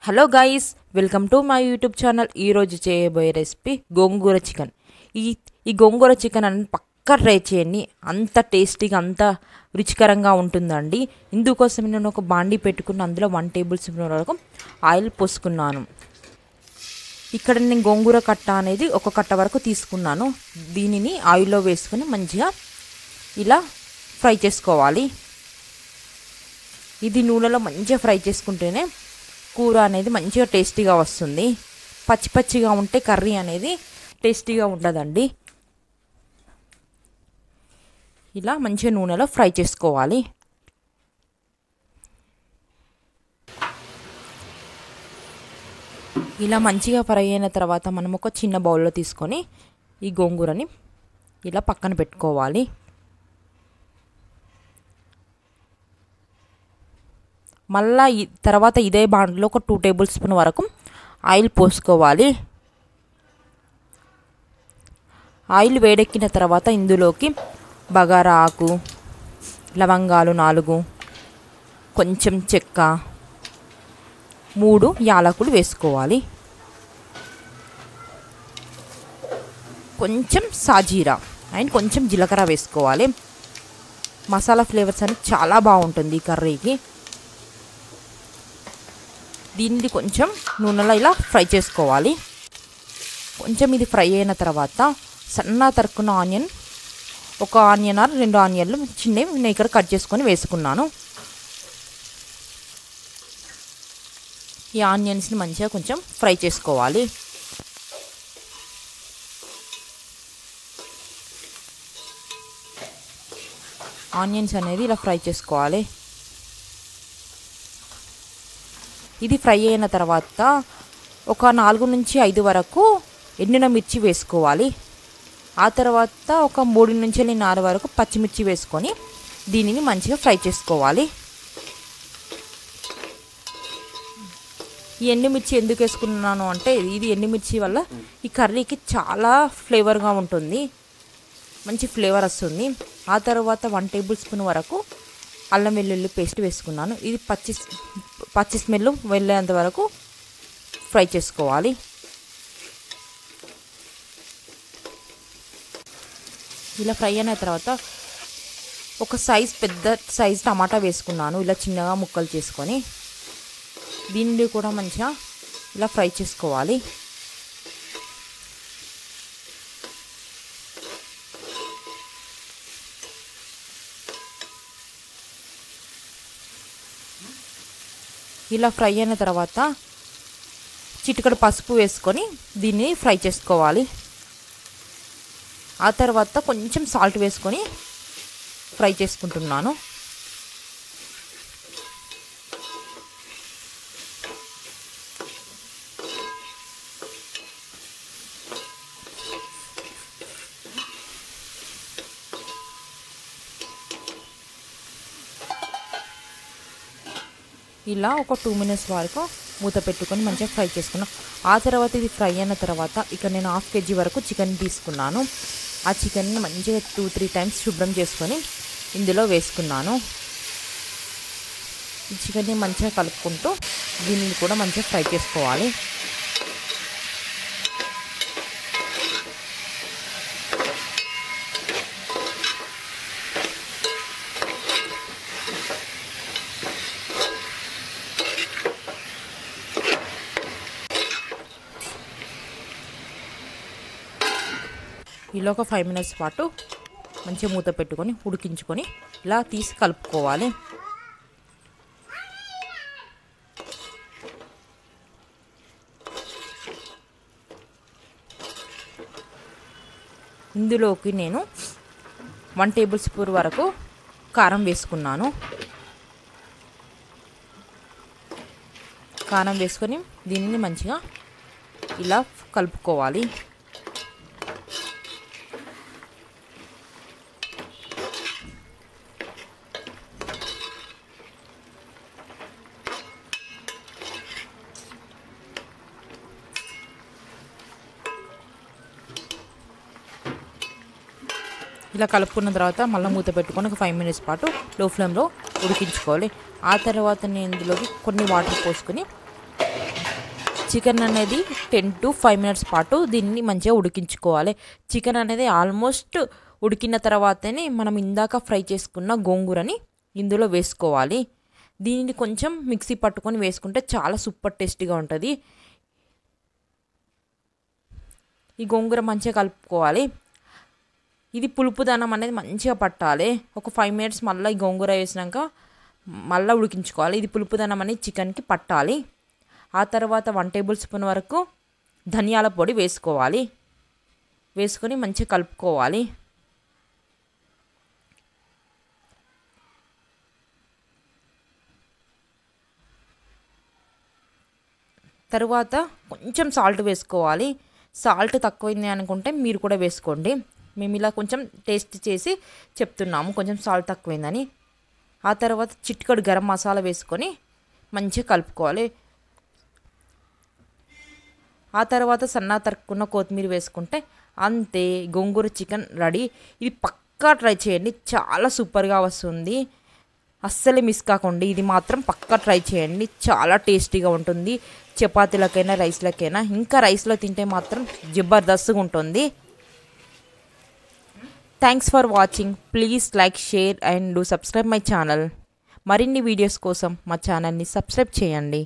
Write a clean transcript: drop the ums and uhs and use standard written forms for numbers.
Hello guys, welcome to my YouTube channel. ఈరోజు చేయబోయే recipe గోంగూర chicken. ఈ గోంగూర చికెన్ అని పక్కా ట్రై చేయండి. అంత టేస్టీగా అంత రుచికరంగా ఉంటుందండి. ఇందుకోసం నేను ఒక బాండీ పెట్టుకుని అందులో 1 టేబుల్ స్పూన్ వరకు ఆయిల్ పోసుకున్నాను. ఇక్కడ నేను గోంగూర కట్ట అనేది ఒక కట్ట వరకు తీసుకున్నాను. దీనిని ఆయిల్లో వేసుకొని మంచిగా ఇలా ఫ్రై చేసుకోవాలి. ఇది నూనెలో మంచిగా ఫ్రై చేసుకుంటేనే కూర అనేది మంచిగా టేస్టీగా వస్తుంది. పచ్చి పచ్చిగా ఉంటే కర్రీ అనేది టేస్టీగా ఉండదండి. ఇలా మంచిగా నూనెలో ఫ్రై చేసుకోవాలి. ఇలా మంచిగా ఫ్రై అయిన తర్వాత మనం ఒక చిన్న బౌల్లో తీసుకొని ఈ గోంగూరని ఇలా పక్కన పెట్టుకోవాలి. మళ్ళా తర్వాత ఇదే బాండ్లో ఒక 2 టేబుల్ స్పూన్ వరకు ఆయిల్ పోసుకోవాలి. ఆయిల్ వేడెక్కిన తర్వాత ఇందులోకి బగారా ఆకు, లవంగాలు 4, కొంచెం చెక్క, 3 యాలకులు వేసుకోవాలి. కొంచెం సాజీరా అండ్ కొంచెం జీలకర్ర వేసుకోవాలి. మసాలా ఫ్లేవర్స్ అనేది చాలా బాగుంటుంది ఈ కర్రీకి. దీన్ని కొంచెం నూనెలో ఇలా ఫ్రై చేసుకోవాలి. కొంచెం ఇది ఫ్రై అయిన తర్వాత సన్న తరుక్కున్న ఆనియన్, ఒక ఆనియన్ ఆర్ 2 ఆనియన్లు చిన్నవి నేను ఇక్కడ కట్ చేసుకొని వేసుకున్నాను. ఈ ఆనియన్స్ని మంచిగా కొంచెం ఫ్రై చేసుకోవాలి. ఆనియన్స్ అనేది ఇలా ఫ్రై చేసుకోవాలి. ఇది ఫ్రై అయిన తర్వాత ఒక 4 నుంచి 5 వరకు ఎండిన మిర్చి వేసుకోవాలి. ఆ తర్వాత ఒక 3 నుంచి 4 వరకు పచ్చిమిర్చి వేసుకొని దీనిని మంచిగా ఫ్రై చేసుకోవాలి. ఈ ఎండుమిర్చి ఎందుకు వేసుకున్నాను అంటే ఇది ఎండుమిర్చి వల్ల ఈ కర్రీకి చాలా ఫ్లేవర్గా ఉంటుంది, మంచి ఫ్లేవర్ వస్తుంది. ఆ తర్వాత 1 టేబుల్ స్పూన్ వరకు అల్లం వెల్లుల్లి పేస్ట్ వేసుకున్నాను. ఇది పచ్చి స్మెల్ వెళ్ళేంత వరకు ఫ్రై చేసుకోవాలి. ఇలా ఫ్రై అయిన తర్వాత ఒక పెద్ద సైజ్ టమాటా వేసుకున్నాను. ఇలా చిన్నగా ముక్కలు చేసుకొని దీన్ని కూడా మంచిగా ఇలా ఫ్రై చేసుకోవాలి. ఇలా ఫ్రై అయిన తర్వాత చిటికెడు పసుపు వేసుకొని దీన్ని ఫ్రై చేసుకోవాలి. ఆ తర్వాత కొంచెం సాల్ట్ వేసుకొని ఫ్రై చేసుకుంటున్నాను. ఇలా ఒక 2 మినిట్స్ వరకు మూత పెట్టుకొని మంచిగా ఫ్రై చేసుకున్నాను. ఆ తర్వాత ఇది ఫ్రై అయిన తర్వాత ఇక నేను 1/2 kg వరకు చికెన్ తీసుకున్నాను. ఆ చికెన్ని మంచిగా 2-3 టైమ్స్ శుభ్రం చేసుకొని ఇందులో వేసుకున్నాను. ఈ చికెన్ని మంచిగా కలుపుకుంటూ దీనిని కూడా మంచిగా ఫ్రై చేసుకోవాలి. ఇలా ఒక 5 మినిట్స్ పాటు మంచిగా మూత పెట్టుకొని ఉడికించుకొని ఇలా తీసి కలుపుకోవాలి. ఇందులోకి నేను 1 టేబుల్ స్పూన్ వరకు కారం వేసుకున్నాను. కారం వేసుకొని దీనిని మంచిగా ఇలా కలుపుకోవాలి. ఇలా కలుపుకున్న తర్వాత మళ్ళీ మూత పెట్టుకొని ఒక 5 మినిట్స్ పాటు లో ఫ్లేమ్లో ఉడికించుకోవాలి. ఆ తర్వాత నేను ఇందులోకి కొన్ని వాటర్ పోసుకొని చికెన్ అనేది 10 to 5 minutes పాటు దీన్ని మంచిగా ఉడికించుకోవాలి. చికెన్ అనేది ఆల్మోస్ట్ ఉడికిన తర్వాతనే మనం ఇందాక ఫ్రై చేసుకున్న గోంగూరని ఇందులో వేసుకోవాలి. దీనిని కొంచెం మిక్సీ పట్టుకొని వేసుకుంటే చాలా సూపర్ టేస్టీగా ఉంటుంది. ఈ గోంగూర మంచిగా కలుపుకోవాలి. ఇది పులుపుదనం అనేది మంచిగా పట్టాలి. ఒక 5 minutes మళ్ళీ ఈ గోంగూర వేసినాక మళ్ళీ ఉడికించుకోవాలి. ఇది పులుపుదనం అనేది చికెన్కి పట్టాలి. ఆ తర్వాత 1 tablespoon వరకు ధనియాల పొడి వేసుకోవాలి. వేసుకొని మంచిగా కలుపుకోవాలి. తరువాత కొంచెం సాల్ట్ వేసుకోవాలి. సాల్ట్ తక్కువైంది అనుకుంటే మీరు కూడా వేసుకోండి. మేము ఇలా కొంచెం టేస్ట్ చేసి చెప్తున్నాము కొంచెం సాల్ట్ తక్కువైందని. ఆ తర్వాత చిటికెడు గరం మసాలా వేసుకొని మంచిగా కలుపుకోవాలి. ఆ తర్వాత సన్నగా తరుక్కున్న కొత్తిమీర వేసుకుంటే అంతే, గోంగూర చికెన్ రెడీ. ఇది పక్కా ట్రై చేయండి, చాలా సూపర్గా వస్తుంది. అస్సలు మిస్ కాకండి. ఇది మాత్రం పక్కా ట్రై చేయండి, చాలా టేస్టీగా ఉంటుంది. చపాతీలకైనా రైస్లకైనా, ఇంకా రైస్లో తింటే మాత్రం జబర్దస్త్గా ఉంటుంది. Thanks for watching. Please like, share and do subscribe my channel. మరిన్ని వీడియోస్ కోసం మా ఛానల్ని సబ్స్క్రైబ్ చేయండి.